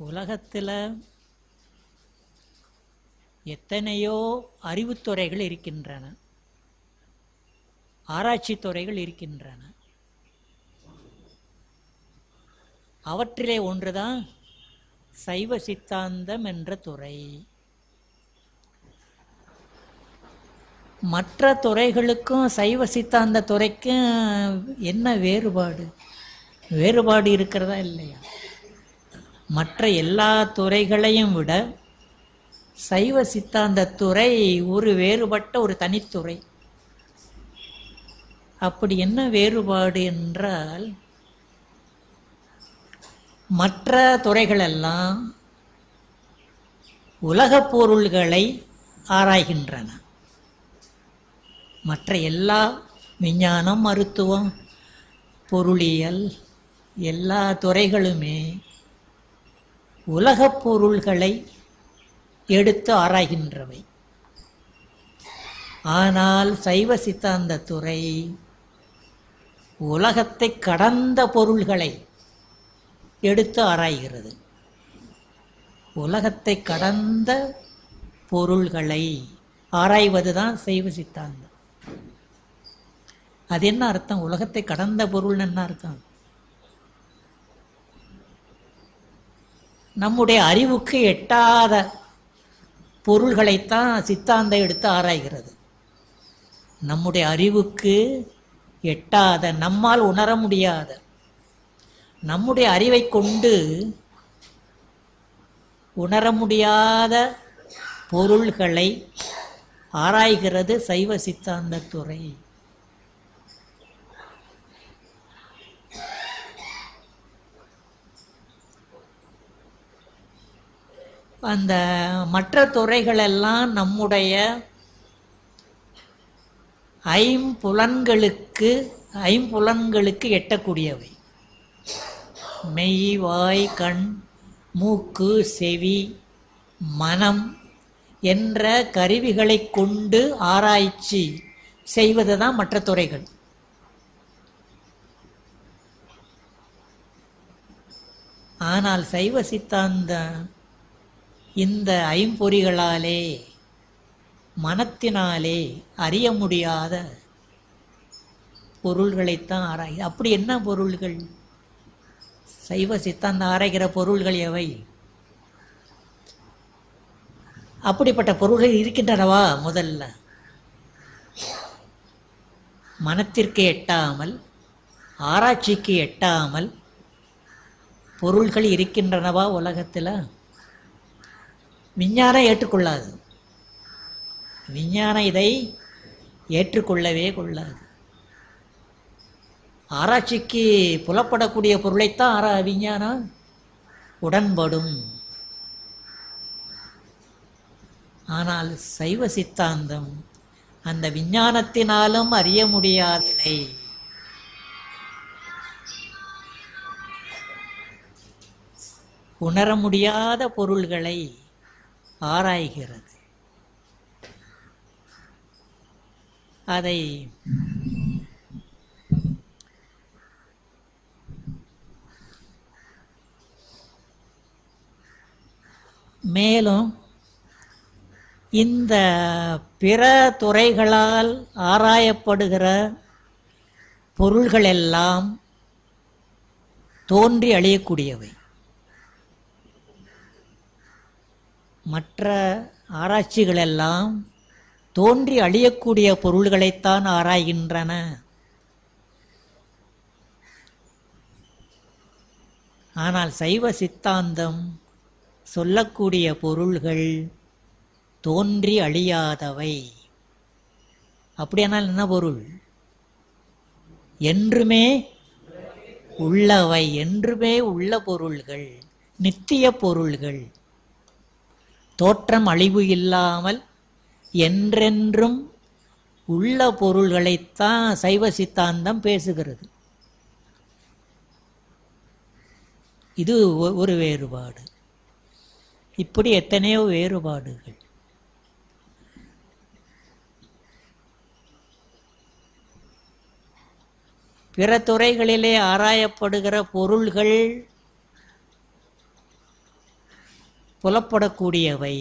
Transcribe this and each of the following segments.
உலகத்தில் எத்தனையோ அறிவுத்துறைகள் இருக்கின்றன, ஆராய்ச்சி துறைகள் இருக்கின்றன. அவற்றிலே ஒன்றுதான் சைவ சித்தாந்தம் என்ற துறை. மற்ற துறைகளுக்கும் சைவ சித்தாந்த துறைக்கும் என்ன வேறுபாடு? வேறுபாடு இருக்கிறதா இல்லையா? மற்ற எல்லா துறைகளையும் விட சைவ சித்தாந்த துறை ஒரு வேறுபட்ட ஒரு தனித்துறை. அப்படி என்ன வேறுபாடு என்றால், மற்ற துறைகளெல்லாம் உலகப் பொருள்களை ஆராய்கின்றன. மற்ற எல்லா விஞ்ஞானம், மருத்துவம், பொருளியல் எல்லா துறைகளுமே உலகப் பொருள்களை எடுத்து ஆராய்கின்றவை. ஆனால் சைவ சித்தாந்த துறை உலகத்தை கடந்த பொருள்களை எடுத்து ஆராய்கிறது. உலகத்தை கடந்த பொருள்களை ஆராய்வதுதான் சைவ சித்தாந்தம். அது என்ன அர்த்தம்? உலகத்தை கடந்த பொருள் என்ன அர்த்தம்? நம்முடைய அறிவுக்கு எட்டாத பொருள்களைத்தான் சித்தாந்தம் எடுத்து ஆராய்கிறது. நம்முடைய அறிவுக்கு எட்டாத, நம்மால் உணர முடியாத, நம்முடைய அறிவை கொண்டு உணர முடியாத பொருள்களை ஆராய்கிறது சைவ சித்தாந்த துறை. அந்த மற்ற துறைகளெல்லாம் நம்முடைய ஐம்புலன்களுக்கு எட்டக்கூடியவை. மெய், வாய், கண், மூக்கு, செவி, மனம் என்ற கருவிகளை கொண்டு ஆராய்ச்சி செய்வது தான் மற்ற துறைகள். ஆனால் சைவ சித்தாந்த இந்த ஐம்பொறிகளாலே, மனத்தினாலே அறிய முடியாத பொருள்களைத்தான் ஆராய். அப்படி என்ன பொருள்கள்? சைவ சித்தாந்த ஆராய்கிற பொருள்கள் எவை? அப்படிப்பட்ட பொருள்கள் இருக்கின்றனவா? முதல்ல மனத்திற்கு எட்டாமல், ஆராய்ச்சிக்கு எட்டாமல் பொருள்கள் இருக்கின்றனவா உலகத்தில்? விஞ்ஞானம் ஏற்றுக்கொள்ளாது. விஞ்ஞானம் இதை ஏற்றுக்கொள்ளவே கொள்ளாது. ஆராய்ச்சிக்கு புலப்படக்கூடிய பொருளைத்தான் விஞ்ஞானம் உடன்படும். ஆனால் சைவ சித்தாந்தம் அந்த விஞ்ஞானத்தினாலும் அறிய முடியாததை, உணர முடியாத பொருள்களை ஆராய்கிறது. அதை மேலும் இந்த பிற துறைகளால் ஆராயப்படுகிற பொருள்களெல்லாம் தோன்றி அழியக்கூடியவை. மற்ற ஆராய்ச்சிகளெல்லாம் தோன்றி அழியக்கூடிய பொருள்களைத்தான் ஆராய்கின்றன. ஆனால் சைவ சித்தாந்தம் சொல்லக்கூடிய பொருள்கள் தோன்றி அழியாதவை. அப்படியானால் என்ன பொருள்? என்றுமே உள்ளவை, என்றுமே உள்ள பொருள்கள், நித்திய பொருள்கள், தோற்றம் அழிவு இல்லாமல் என்றென்றும் உள்ள பொருள்களைத்தான் சைவ சித்தாந்தம் பேசுகிறது. இது ஒரு வேறுபாடு. இப்படி எத்தனையோ வேறுபாடுகள். பிற துறைகளிலே ஆராயப்படுகிற பொருள்கள் புலப்படக்கூடியவை.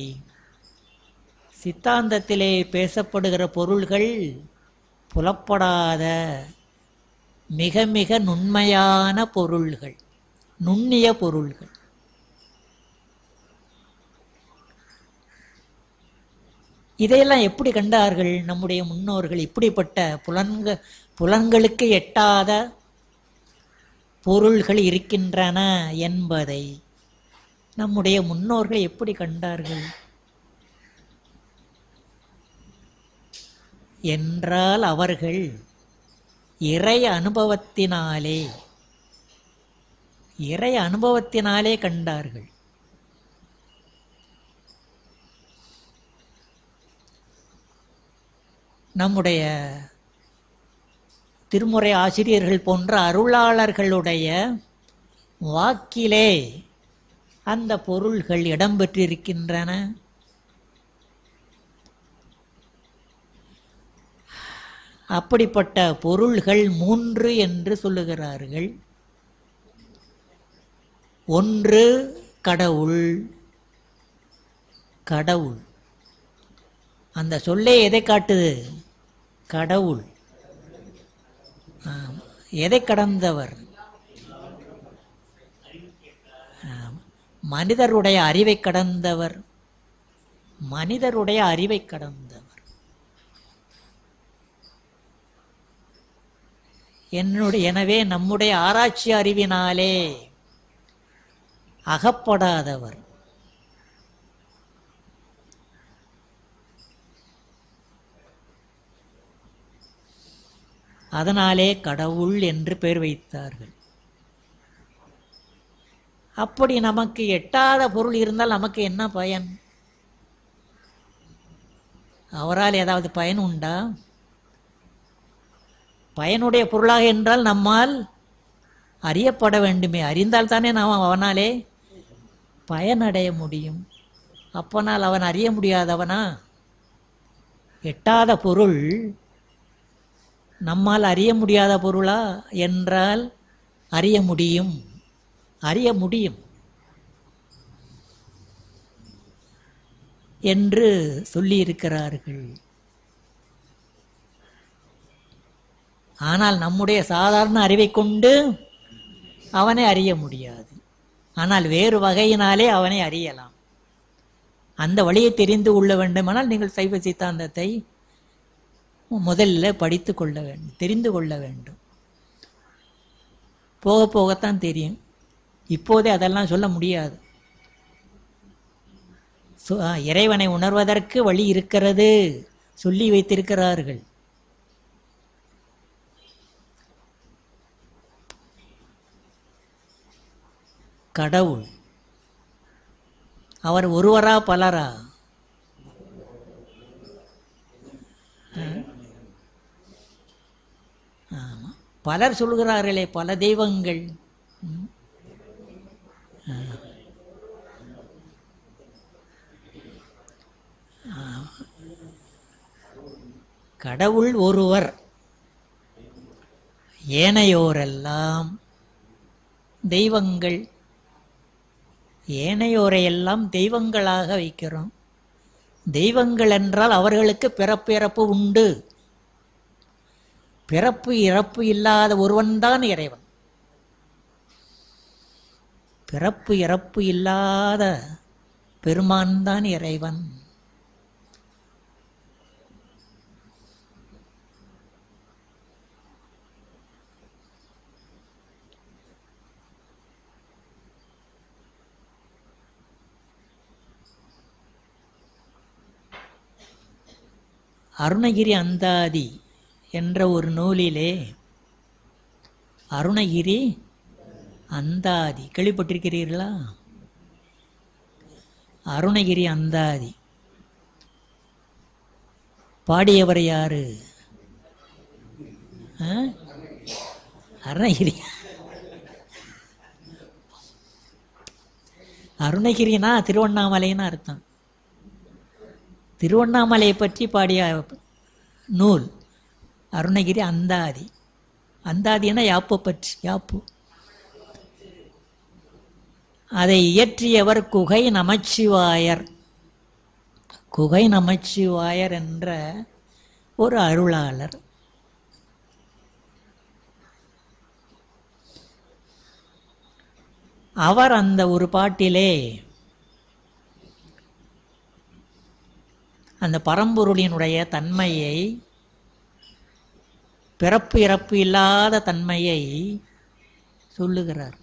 சித்தாந்தத்திலே பேசப்படுகிற பொருள்கள் புலப்படாத மிக மிக நுண்மையான பொருள்கள், நுண்ணிய பொருள்கள். இதையெல்லாம் எப்படி கண்டார்கள் நம்முடைய முன்னோர்கள்? இப்படிப்பட்ட புலன்களுக்கு எட்டாத பொருள்கள் இருக்கின்றன என்பதை நம்முடைய முன்னோர்கள் எப்படி கண்டார்கள் என்றால், அவர்கள் இறை அனுபவத்தினாலே கண்டார்கள். நம்முடைய திருமுறை ஆசிரியர்கள் போன்ற அருளாளர்களுடைய வாக்கிலே அந்த பொருள்கள் இடம்பெற்றிருக்கின்றன. அப்படிப்பட்ட பொருள்கள் 3 என்று சொல்லுகிறார்கள். ஒன்று கடவுள். கடவுள் அந்த சொல்லே எதை காட்டுது? கடவுள். எதை கடந்தவர்? மனிதருடைய அறிவை கடந்தவர். மனிதருடைய அறிவை கடந்தவர். எனவே நம்முடைய ஆராய்ச்சி அறிவினாலே அகப்படாதவர். அதனாலே கடவுள் என்று பெயர் வைத்தார்கள். அப்படி நமக்கு எட்டாத பொருள் இருந்தால் நமக்கு என்ன பயன்? அவரால் ஏதாவது பயன் உண்டா? பயனுடைய பொருளாக என்றால் நம்மால் அறியப்பட வேண்டுமே. அறிந்தால் தானே நாம் அவனாலே பயனடைய முடியும். அப்பனால் அவன் அறிய முடியாதவனா? எட்டாத பொருள் நம்மால் அறிய முடியாத பொருளா என்றால் அறிய முடியும். அறிய முடியும் என்று சொல்லியிருக்கிறார்கள். ஆனால் நம்முடைய சாதாரண அறிவை கொண்டு அவனை அறிய முடியாது. ஆனால் வேறு வகையினாலே அவனை அறியலாம். அந்த வழியை தெரிந்து கொள்ள வேண்டுமானால் நீங்கள் சைவ சித்தாந்தத்தை முதல்ல படித்து கொள்ள வேண்டும், தெரிந்து கொள்ள வேண்டும். போக போகத்தான் தெரியும். இப்போதே அதெல்லாம் சொல்ல முடியாது. இறைவனை உணர்வதற்கு வழி இருக்கிறது, சொல்லி வைத்திருக்கிறார்கள். கடவுள் அவர் ஒருவரா பலரா? பலர் சொல்கிறார்களே, பல தெய்வங்கள். கடவுள் ஒருவர், ஏனையோரெல்லாம் தெய்வங்கள். ஏனையோரையெல்லாம் தெய்வங்களாக வைக்கிறோம். தெய்வங்கள் என்றால் அவர்களுக்கு பிறப்பு உண்டு. பிறப்பு இறப்பு இல்லாத ஒருவன்தான் இறைவன். பிறப்பு இறப்பு இல்லாத பெருமான் தான் இறைவன். அருணகிரி அந்தாதி என்ற ஒரு நூலிலே, அருணகிரி அந்தாதி கேள்விப்பட்டிருக்கிறீர்களா? அருணகிரி அந்தாதி பாடியவர் யாரு? அருணகிரி. அருணகிரினா திருவண்ணாமலைன்னு அர்த்தம். திருவண்ணாமலையை பற்றி பாடிய நூல் அருணகிரி அந்தாதி. அந்தாதினா யாப்பு பற்றி. யாப்பு அதை இயற்றியவர் குகை நமச்சிவாயர். குகை நமச்சிவாயர் என்ற ஒரு அருளாளர். அவர் அந்த ஒரு பாட்டிலே அந்த பரம்பொருளினுடைய தன்மையை, பிறப்பு இறப்பு இல்லாத தன்மையை சொல்லுகிறார்.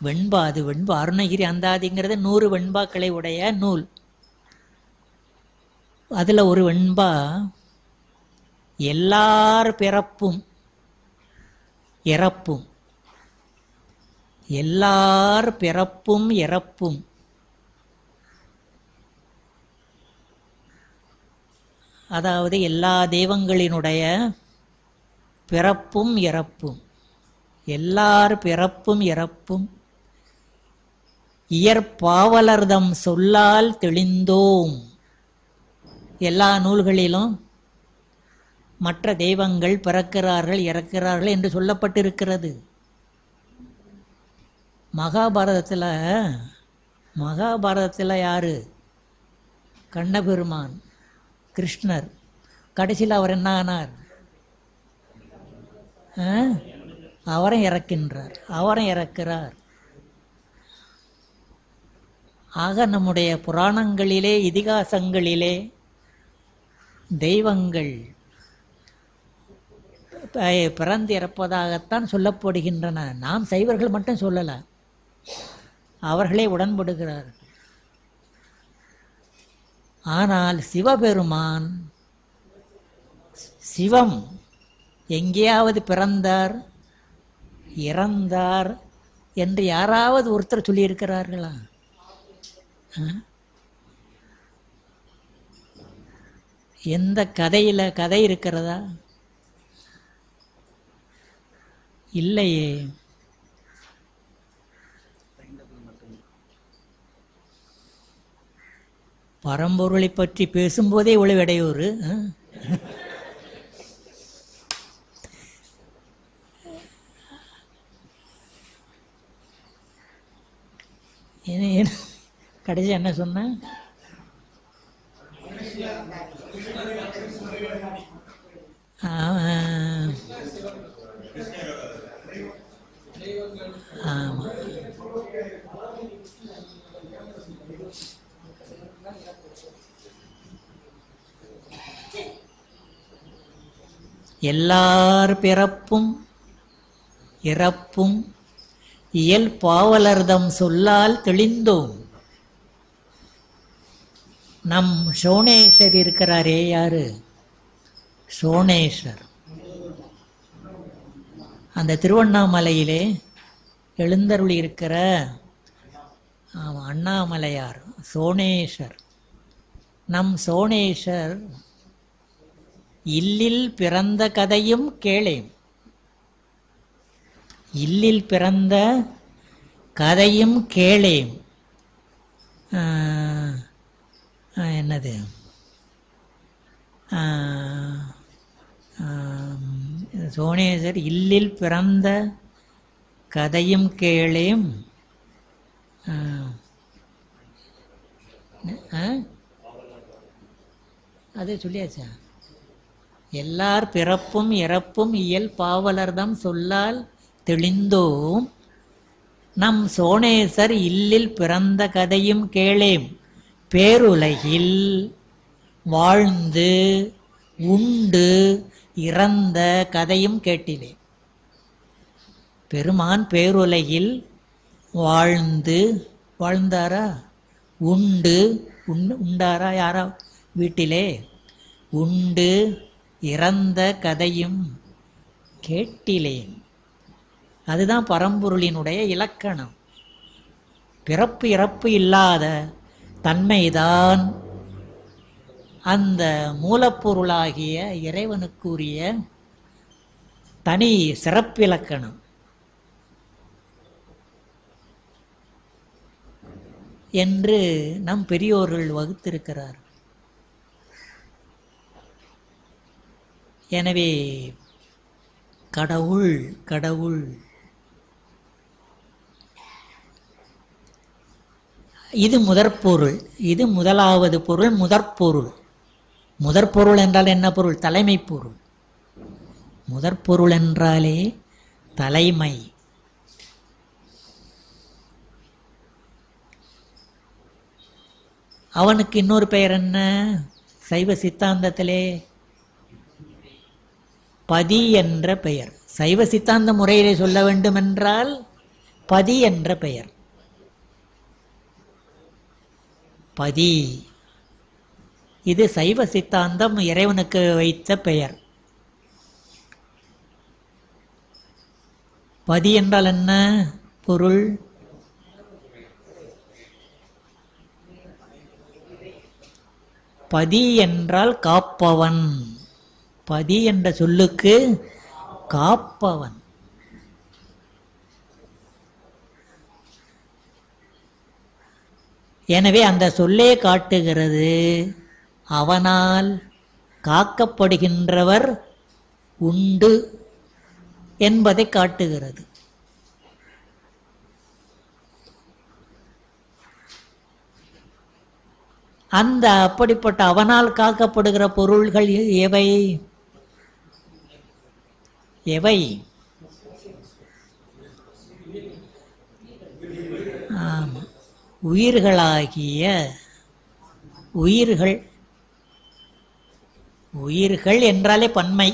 வெண்பா, அது வெண்பா, அருணகிரி அந்தாதிங்கிறது 100 வெண்பாக்களை உடைய நூல். அதுல ஒரு வெண்பா, எல்லார் பிறப்பும் இறப்பும், எல்லார் பிறப்பும் இறப்பும், அதாவது எல்லா தெய்வங்களினுடைய பிறப்பும் இறப்பும், எல்லார் பிறப்பும் இறப்பும் இயற்பாவலர்தம் சொல்லால் தெளிந்தோம். எல்லா நூல்களிலும் மற்ற தெய்வங்கள் பிறக்கிறார்கள் இறக்கிறார்கள் என்று சொல்லப்பட்டிருக்கிறது. மகாபாரதத்தில் யாரு? கண்ணபெருமான், கிருஷ்ணர். கடைசியில் அவர் என்ன ஆனார்? அவரை இறக்கின்றார், அவரை இறக்கிறார். ஆக நம்முடைய புராணங்களிலே, இதிகாசங்களிலே தெய்வங்கள் பிறந்து இறப்பதாகத்தான் சொல்லப்படுகின்றன. நாம் சைவர்கள் மட்டும் சொல்லல, அவர்களே உடன்படுகிறார்கள். ஆனால் சிவபெருமான், சிவம் எங்கேயாவது பிறந்தார் இறந்தார் என்று யாராவது ஒருத்தர் சொல்லியிருக்கிறார்களா? எந்த கதை இருக்கிறதா? இல்லையே. பரம்பொருளை பற்றி பேசும்போதே இவ்வளவு இடையூறு. கடைசி என்ன சொன்ன? ஆமா, எல்லார் பிறப்பும் இறப்பும் இயல் பாவலர்தம் சொல்லால் தெளிந்தோம். நம் சோனேஸ்வர் இருக்கிறாரே, யாரு? சோனேஸ்வர். அந்த திருவண்ணாமலையிலே எழுந்தருளி இருக்கிற அண்ணாமலையார் சோனேஸ்வர். நம் சோனேஸ்வர் இல்லில் பிறந்த கதையும் கேளேம். இல்லில் பிறந்த கதையும் கேளேம். என்னது? சோனேஸ்வர் இல்லில் பிறந்த கதையும் கேளேம். அது சொல்லியாச்சா? எல்லார் பிறப்பும் இறப்பும் இயல் பாவலர்தம் சொல்லால் தெளிந்தோம். நம் சோனேசர் இல்லில் பிறந்த கதையும் கேளேம். பேருலகில் வாழ்ந்து உண்டு இறந்த கதையும் கேட்டிலே. பெருமான் பேருலகில் வாழ்ந்தாரா? உண்டாரா? யாரா வீட்டிலே? உண்டு இறந்த கதையும் கேட்டிலேன். அதுதான் பரம்பொருளினுடைய இலக்கணம். பிறப்பு இறப்பு இல்லாத தன்மைதான் அந்த மூலப்பொருளாகிய இறைவனுக்குரிய தனி சிறப்பிலக்கணம் என்று நம் பெரியோர்கள் வகுத்திருக்கிறார். எனவே கடவுள் கடவுள் இது முதற்பொருள். இது முதலாவது பொருள், முதற்பொருள். முதற்பொருள் என்றால் என்ன பொருள்? தலைமை பொருள். முதற்பொருள் என்றாலே தலைமை. அவனுக்கு இன்னொரு பெயர் என்ன? சைவ சித்தாந்தத்திலே பதி என்ற பெயர். சைவ சித்தாந்த முறையிலே சொல்ல வேண்டுமென்றால் பதி என்ற பெயர். பதி, இது சைவ சித்தாந்தம் இறைவனுக்கு வைத்த பெயர். பதி என்றால் என்ன பொருள்? பதி என்றால் காப்பவன். பதி என்ற சொல்லுக்கு காப்பவன். எனவே அந்த சொல்லே காட்டுகிறது அவனால் காக்கப்படுகின்றவர் உண்டு என்பதை காட்டுகிறது. அந்த அப்படிப்பட்ட அவனால் காக்கப்படுகிற பொருள்கள் எவை எவை? ஆமா, உயிர்களாகிய உயிர்கள். உயிர்கள் என்றாலே பன்மை.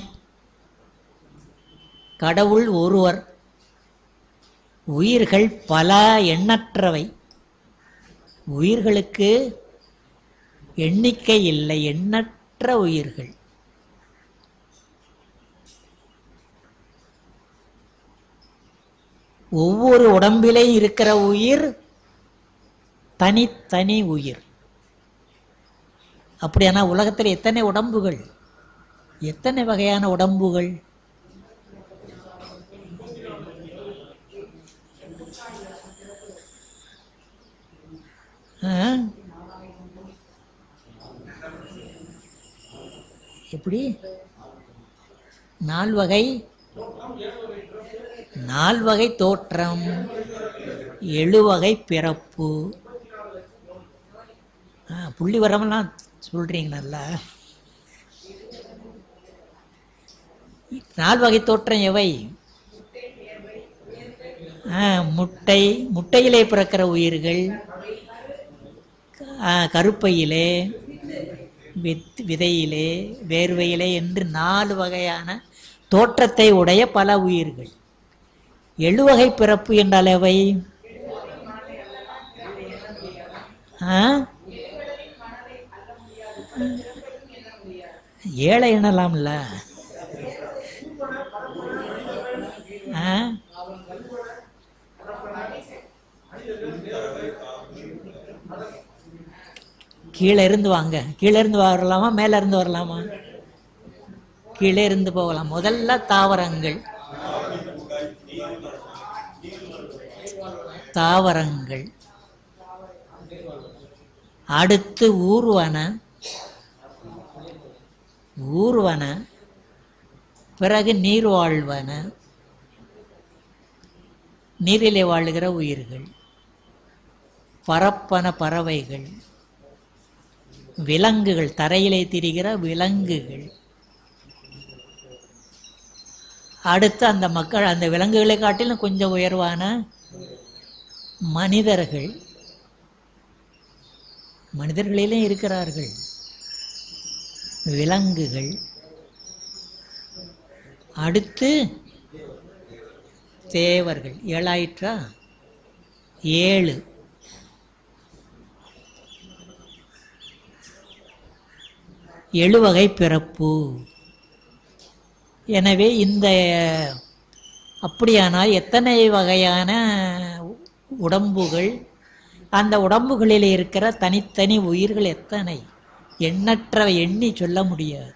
கடவுள் ஒருவர், உயிர்கள் பல, எண்ணற்றவை. உயிர்களுக்கு எண்ணிக்கை இல்லை, எண்ணற்ற உயிர்கள். ஒவ்வொரு உடம்பிலே இருக்கிற உயிர் தனித்தனி உயிர். அப்படியானா உலகத்தில் எத்தனை உடம்புகள், எத்தனை வகையான உடம்புகள்? எப்படி? 4 வகை, 4 வகை தோற்றம், 7 வகை பிறப்பு. புள்ளி வரமெல்லாம் சொல்றீங்க நல்லா. 4 வகை தோற்றம் எவை? முட்டை, முட்டையிலே பிறக்கிற உயிர்கள், கருப்பையிலே, விதையிலே, வேர்வையிலே என்று 4 வகையான தோற்றத்தை உடைய பல உயிர்கள். 7 வகை பிறப்பு என்றால் எவை? ஏழை எண்ணலாம்ல. கீழே இருந்து வாங்க. கீழே இருந்து வரலாமா, மேல இருந்து வரலாமா? கீழே இருந்து போகலாம். முதல்ல தாவரங்கள். தாவரங்கள், அடுத்து ஊர்வன, ஊர்வன, பிறகு நீர் வாழ்வன, நீரிலே வாழுகிற உயிர்கள், பரப்பன பறவைகள், விலங்குகள், தரையிலே திரிகிற விலங்குகள். அடுத்து அந்த மக்கள், அந்த விலங்குகளை காட்டிலும் கொஞ்சம் உயர்வான மனிதர்கள். மனிதர்களிலே இருக்கிறார்கள் விலங்குகள். அடுத்து தேவர்கள். 7 ஆயிற்றா? 7. ஏழு வகை பிறப்பு. எனவே இந்த அப்படியானால் எத்தனை வகையான உடம்புகள், அந்த உடம்புகளில் இருக்கிற தனித்தனி உயிர்கள் எத்தனை? எண்ணற்றவை, எண்ணி சொல்ல முடியாது.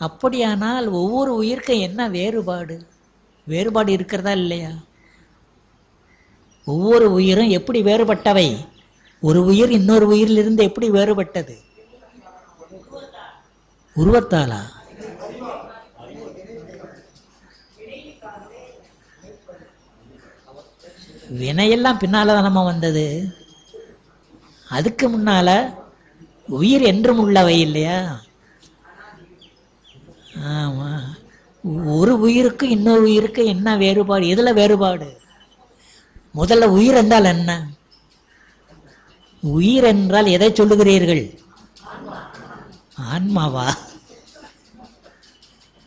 அப்படியானால் ஒவ்வொரு உயிர்க்கும் என்ன வேறுபாடு? வேறுபாடு இருக்கிறதா இல்லையா? ஒவ்வொரு உயிரும் எப்படி வேறுபட்டவை? ஒரு உயிர் இன்னொரு உயிரிலிருந்து எப்படி வேறுபட்டது? உருவத்தாலா? வினையெல்லாம் பின்னால்தான் நம்ம வந்தது. அதுக்கு முன்னால உயிர் என்றும் உள்ளவை இல்லையா? ஆமா. ஒரு உயிருக்கு இன்னொரு உயிருக்கு என்ன வேறுபாடு? எதுல வேறுபாடு? முதல்ல உயிர் என்றால் என்ன? உயிர் என்றால் எதை சொல்லுகிறீர்கள்? ஆன்மாவா?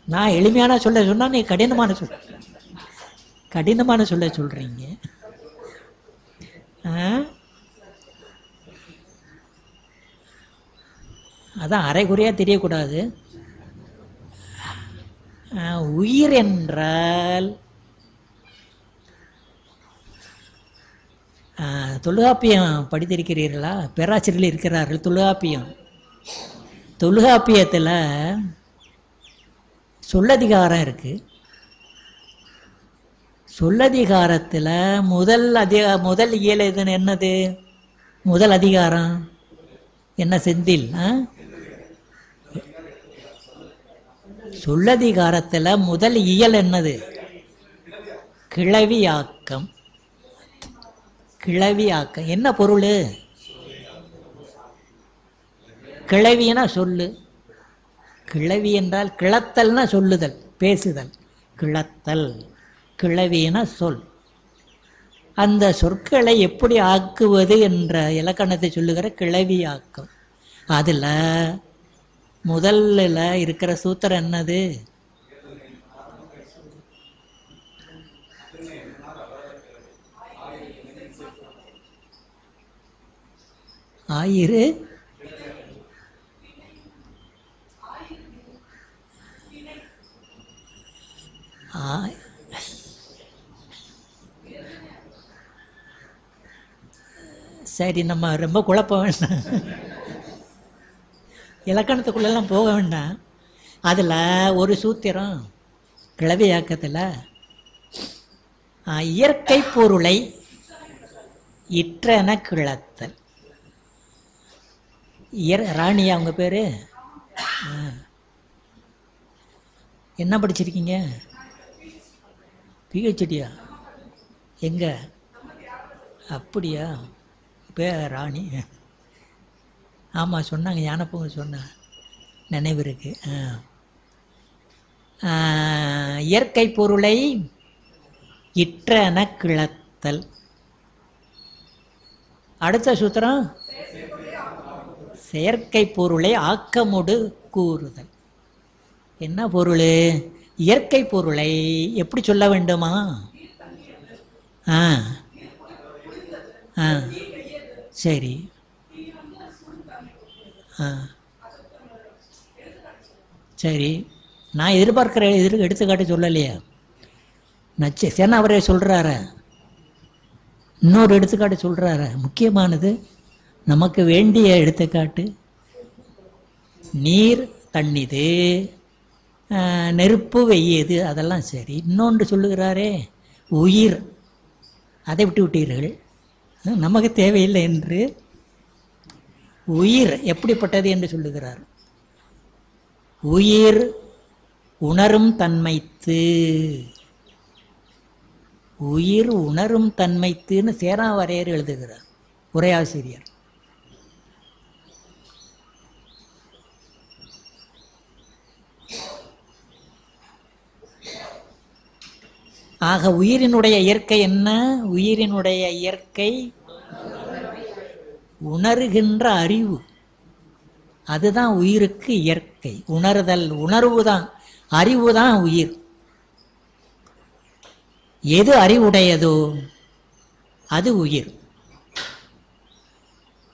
நான் எளிமையான சொல்ல சொன்னா நீ கடினமான சொல்ல சொல்றீங்க. அதான் அரைகுறையா தெரியக்கூடாது. உயிர் என்றால் தொல்காப்பியம் படித்திருக்கிறீர்களா? பேராசிரியர்கள் இருக்கிறார்கள். தொல்காப்பியத்தில் சொல்லதிகாரம் இருக்கு. சொல்லதிகாரத்தில் முதல் இயல் எதுன்னு என்னது? முதல் அதிகாரம் என்ன? செந்தில். சொல்லதிகாரத்தில் முதல் இயல் என்னது? கிளவியாக்கம். கிளவியாக்கம் என்ன பொருள்? கிளவினா சொல்லு. கிளவி என்றால் கிளத்தல்னா சொல்லுதல், பேசுதல். கிளத்தல். கிளவினா சொல். அந்த சொற்களை எப்படி ஆக்குவது என்ற இலக்கணத்தை சொல்லுகிற கிளவியாக்கம். அதில் முதல்ல இருக்கிற சூத்திரம் என்னது? ஆயிரு சரி, நம்ம ரொம்ப குழப்ப வேண்டாம், இலக்கணத்துக்குள்ளெல்லாம் போக வேண்டாம். அதில் ஒரு சூத்திரம் கிளவியாக்கத்தில் இயற்கை பொருளை இற்றென கிளத்தல். ராணியா அவங்க பேர்? என்ன படிச்சிருக்கீங்க? பிஹெச்டியா? எங்க? அப்படியா? ராணி. ஆமாம் சொன்னாங்க, யானைப்பூங்க சொன்ன நினைவு இருக்கு. இயற்கை பொருளை இற்றென கிளத்தல். அடுத்த சூத்திரம் செயற்கை பொருளை ஆக்கமுடு கூறுதல். என்ன பொருள்? இயற்கை பொருளை எப்படி சொல்ல வேண்டுமா? சரி. சரி, நான் எதிர்பார்க்கிற எடுத்துக்காட்டு சொல்லலையா? சேனாவரே சொல்றாரு, இன்னொரு எடுத்துக்காட்டு சொல்றாரு, முக்கியமானது, நமக்கு வேண்டிய எடுத்துக்காட்டு. நீர் தண்ணிது, நெருப்பு வெய்யது, அதெல்லாம் சரி. இன்னொன்று சொல்லுகிறாரே உயிர், அதை விட்டு விட்டீர்கள், நமக்கு தேவையில்லை என்று. உயிர் எப்படிப்பட்டது என்று சொல்லுகிறார். உயிர் உணரும் தன்மைத்து. உயிர் உணரும் தன்மைத்துன்னு சேனாவரையர் எழுதுகிறார், உரையாசிரியர். ஆக உயிரினுடைய இயற்கை என்ன? உயிரினுடைய இயற்கை உணர்கின்ற அறிவு. அதுதான் உயிருக்கு இயற்கை. உணர்தல், உணர்வு தான், அறிவு தான் உயிர். எது அறிவுடையதோ அது உயிர்.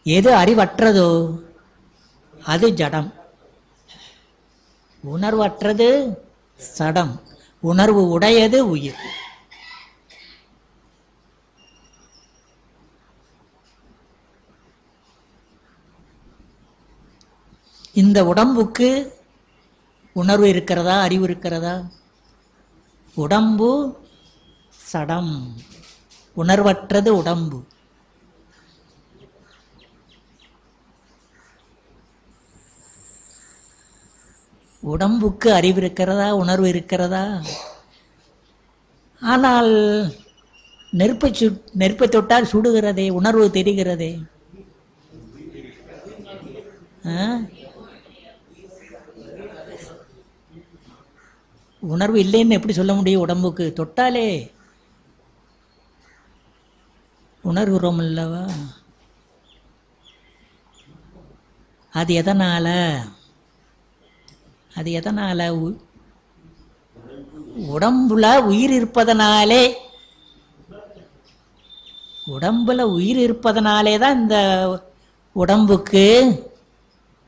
எது அறிவற்றதோ அது ஜடம். உணர்வற்றது சடம், உணர்வு உடையது உயிர். இந்த உடம்புக்கு உணர்வு இருக்கிறதா, அறிவு இருக்கிறதா? உடம்பு சடம், உணர்வற்றது உடம்பு. உடம்புக்கு அறிவு இருக்கிறதா, உணர்வு இருக்கிறதா? ஆனால் நெருப்பை தொட்டால் சுடுகிறதே, உணர்வு தெரிகிறதே. உணர்வு இல்லைன்னு எப்படி சொல்ல முடியும்? உடம்புக்கு தொட்டாலே உணர்வுறோம் அல்லவா? அது எதனால? அது எதனால? உடம்புல உயிர் இருப்பதனாலே, உடம்புல உயிர் இருப்பதனாலே தான் இந்த உடம்புக்கு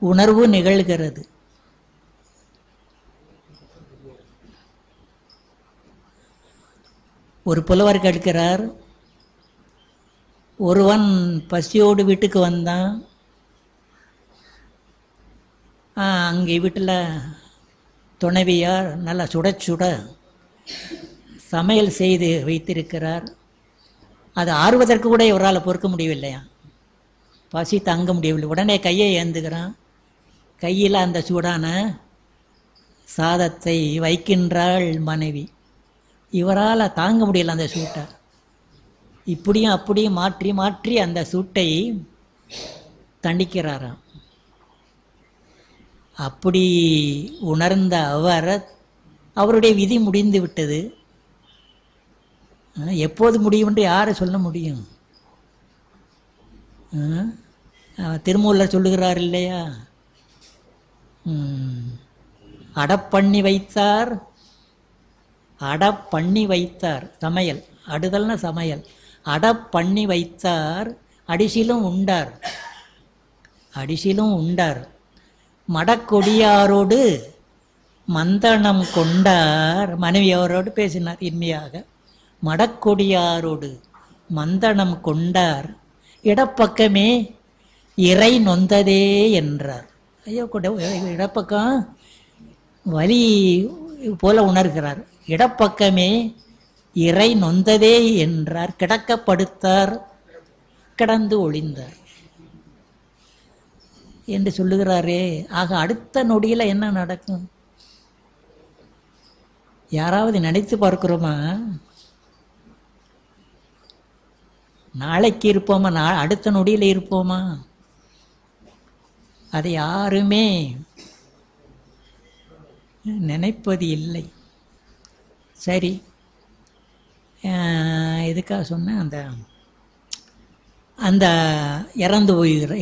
உணர்வு நிகழ்கிறது. ஒரு புலவர் கேட்கிறார், ஒருவன் பசியோடு வீட்டுக்கு வந்தான். அங்கே வீட்டில் துணைவியார் நல்லா சுட சுட சமையல் செய்து வைத்திருக்கிறார். அது ஆறுவதற்கு கூட இவரால் பொறுக்க முடியவில்லையா, பசி தாங்க முடியவில்லை. உடனே கையை ஏந்துகிறான். கையில் அந்த சூடான சாதத்தை வைக்கின்றாள் மனைவி. இவரால் தாங்க முடியல அந்த சூட்டை. இப்படியும் அப்படியும் மாற்றி மாற்றி அந்த சூட்டை தண்டிக்கிறாராம். அப்படி உணர்ந்த அவர், அவருடைய விதி முடிந்து விட்டது. எப்போது முடியும் என்று யாரை சொல்ல முடியும்? திருமூலர் சொல்லுகிறார் இல்லையா, அடப்பண்ணி வைத்தார், அடப்பண்ணி வைத்தார். சமையல், அடுதல்னா சமையல். அடப்பண்ணி வைத்தார், அடிசிலும் உண்டார், அடிசிலும் உண்டார். மடக்கொடியாரோடு மந்தனம் கொண்டார். மனைவி அவரோடு பேசினார் இனிமையாக. மடக்கொடியாரோடு மந்தனம் கொண்டார், இடப்பக்கமே இறை நொந்ததே என்றார். ஐயோ, இடப்பக்கம் வலி போல உணர்கிறார். இடப்பக்கமே இறை நொந்ததே என்றார். கிடக்கப்படுத்தார், கிடந்து ஒளிந்தார் என்று சொல்லுகிறாரே. ஆக அடுத்த நொடியில் என்ன நடக்கும்? யாராவது நினைத்து பார்க்கிறோமா? நாளைக்கு இருப்போமா? அடுத்த நொடியில் இருப்போமா? அதை யாருமே நினைப்பது இல்லை. சரி, எதுக்காக சொன்னேன்? அந்த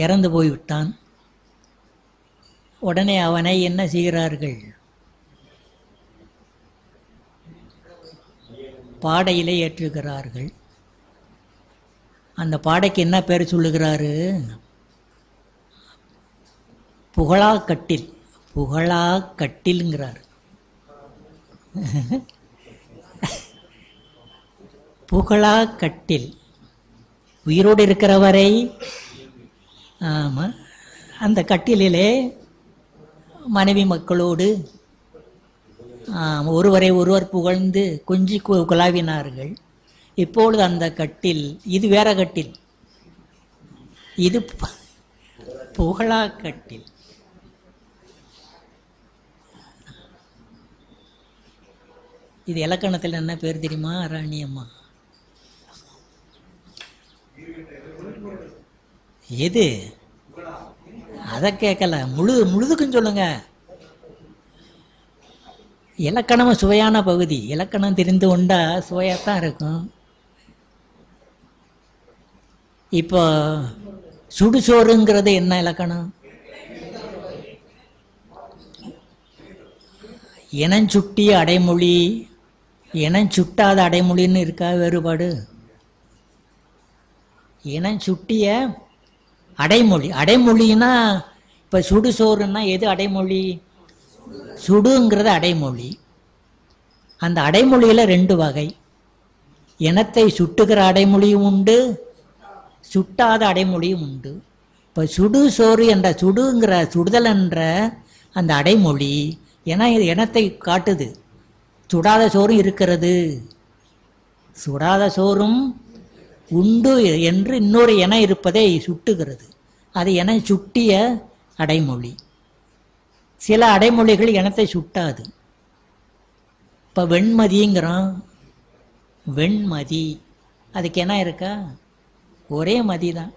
இறந்து போய்விட்டான். உடனே அவனை என்ன செய்கிறார்கள்? பாடையிலே ஏற்றுகிறார்கள். அந்த பாடைக்கு என்ன பேர் சொல்லுகிறாரு? புகழாக்கட்டில். புகழாக்கட்டில்ங்கிறார். புகழாக்கட்டில். உயிரோடு இருக்கிறவரை, ஆமாம், அந்த கட்டிலே மனைவி மக்களோடு ஒருவரை ஒருவர் புகழ்ந்து கொஞ்சி குலாவினார்கள். இப்பொழுது அந்த கட்டில், இது வேற கட்டில், இது புகழாக்கட்டில். இது இலக்கணத்தில் என்ன பேர் தெரியுமா ராணியம்மா? எது? அதை கேட்கல, முழுதுக்கும் சொல்லுங்க. இலக்கணம் சுவையான பகுதி. இலக்கணம் தெரிந்து கொண்டா சுவையாத்தான் இருக்கும். இப்போ சுடுசோறுங்கிறது என்ன இலக்கணம்? இனஞ்சுட்டிய அடைமொழி, இனஞ்சுட்டாத அடைமொழின்னு இருக்கா வேறுபாடு? இனஞ்சுட்டிய அடைமொழி. அடைமொழின்னா இப்போ சுடுசோறுன்னா எது அடைமொழி? சுடுங்கிறது அடைமொழி. அந்த அடைமொழியில் ரெண்டு வகை. இனத்தை சுட்டுகிற அடைமொழியும் உண்டு, சுட்டாத அடைமொழியும் உண்டு. இப்போ சுடுசோறு என்ற சுடுங்கிற சுடுதல் என்ற அந்த அடைமொழி ஏன்னா இது இனத்தை காட்டுது. சுடாத சோறும் இருக்கிறது, சுடாத சோறும் உண்டு என்று இன்னொரு என இருப்பதை சுட்டுகிறது. அது என சுட்டிய அடைமொழி. சில அடைமொழிகள் இனத்தை சுட்டாது. இப்போ வெண்மதிங்கிறோம், வெண்மதி, அதுக்கு என்ன இருக்கா? ஒரே மதி தான்.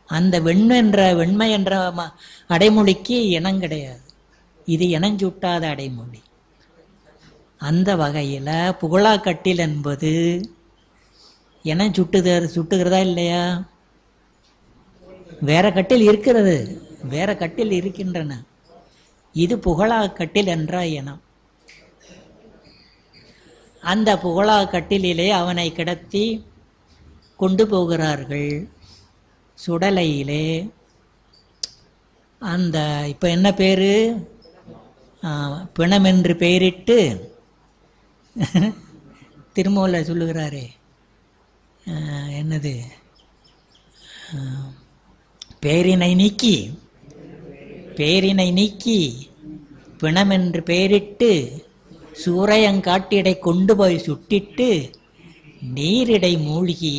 அந்த வெண்மை என்ற அடைமொழிக்கு இனம் கிடையாது. இது இனஞ்சுட்டாத அடைமொழி. அந்த வகையில் புகழாக்கட்டில் என்பது இனம் சுட்டுகிறதா இல்லையா? வேற கட்டில் இருக்கிறது, வேற கட்டில் இருக்கின்றன. இது புகழாக்கட்டில் என்ற இனம். அந்த புகழாக்கட்டிலே அவனை கிடத்தி கொண்டு போகிறார்கள் சுடலையிலே. அந்த இப்போ என்ன பேர்? பிணம் என்று பெயரிட்டு திருமூலர் சொல்லுகிறாரே, என்னது, பேரினை நீக்கி பிணம் என்று பெயரிட்டு சூரையங்காட்டிடை கொண்டு போய் சுட்டிட்டு நீரிடை மூழ்கி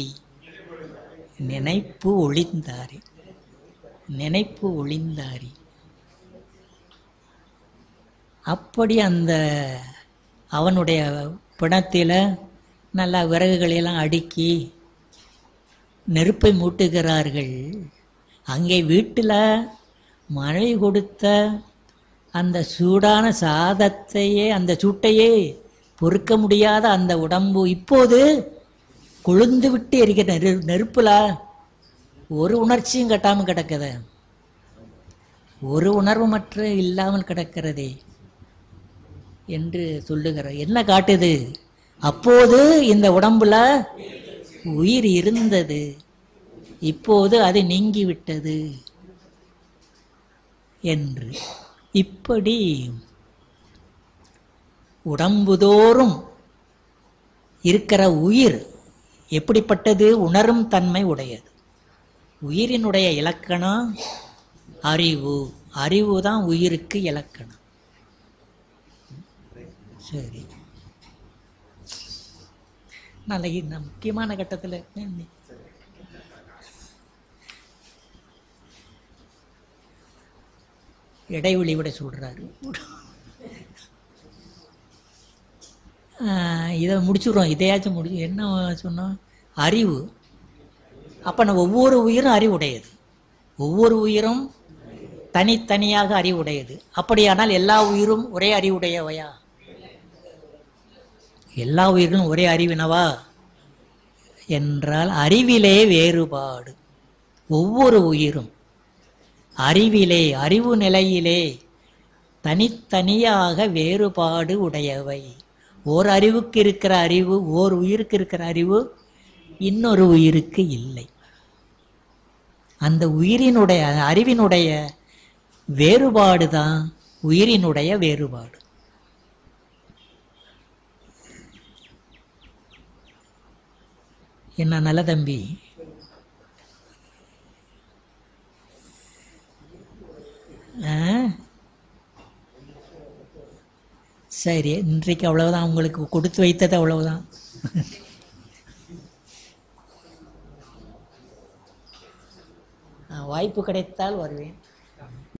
நினைப்பு ஒளிந்தாரி. அப்படி அந்த அவனுடைய பிணத்தில் நல்லா விறகுகளெல்லாம் அடுக்கி நெருப்பை மூட்டுகிறார்கள். அங்கே வீட்டில் மழை கொடுத்த அந்த சூடான சாதத்தையே, அந்த சூட்டையே பொறுக்க முடியாத அந்த உடம்பு இப்போது கொழுந்து விட்டு எரிக்கிற நெருப்புல ஒரு உணர்ச்சியும் கட்டாமல் கிடக்குது, ஒரு உணர்வுமற்ற இல்லாமல் கிடக்கிறதே என்று சொல்லுகிறார். என்ன காட்டுது? அப்போது இந்த உடம்புல உயிர் இருந்தது, இப்போது அது நீங்கிவிட்டது என்று. இப்படி உடம்புதோறும் இருக்கிற உயிர் எப்படிப்பட்டது? உணரும் தன்மை உடையது. உயிரினுடைய இலக்கணம் அறிவு. அறிவு தான் உயிருக்கு இலக்கணம். சரி, நாளைக்கு முக்கியமான கட்டத்தில் இடைவெளி விட சொல்றாரு. இதை முடிச்சுடுறோம். இதையாச்சும் முடிச்சு என்ன சொன்னோம்? அறிவு. அப்போ நம்ம ஒவ்வொரு உயிரும் அறிவுடையது, ஒவ்வொரு உயிரும் தனித்தனியாக அறிவுடையது. அப்படியானால் எல்லா உயிரும் ஒரே அறிவுடையவையா? எல்லா உயிர்களும் ஒரே அறிவினவா என்றால் அறிவிலே வேறுபாடு. ஒவ்வொரு உயிரும் அறிவிலே, அறிவு நிலையிலே தனித்தனியாக வேறுபாடு உடையவை. ஓர் அறிவுக்கு இருக்கிற அறிவு, ஓர் உயிருக்கு இருக்கிற அறிவு இன்னொரு உயிருக்கு இல்லை. அந்த உயிரினுடைய, அறிவினுடைய வேறுபாடு தான் உயிரினுடைய வேறுபாடு. என்ன நல்ல தம்பி? சரி, இன்றைக்கு அவ்வளவுதான், உங்களுக்கு கொடுத்து வைத்தது அவ்வளவுதான். வாய்ப்பு கிடைத்தால் வருவேன்.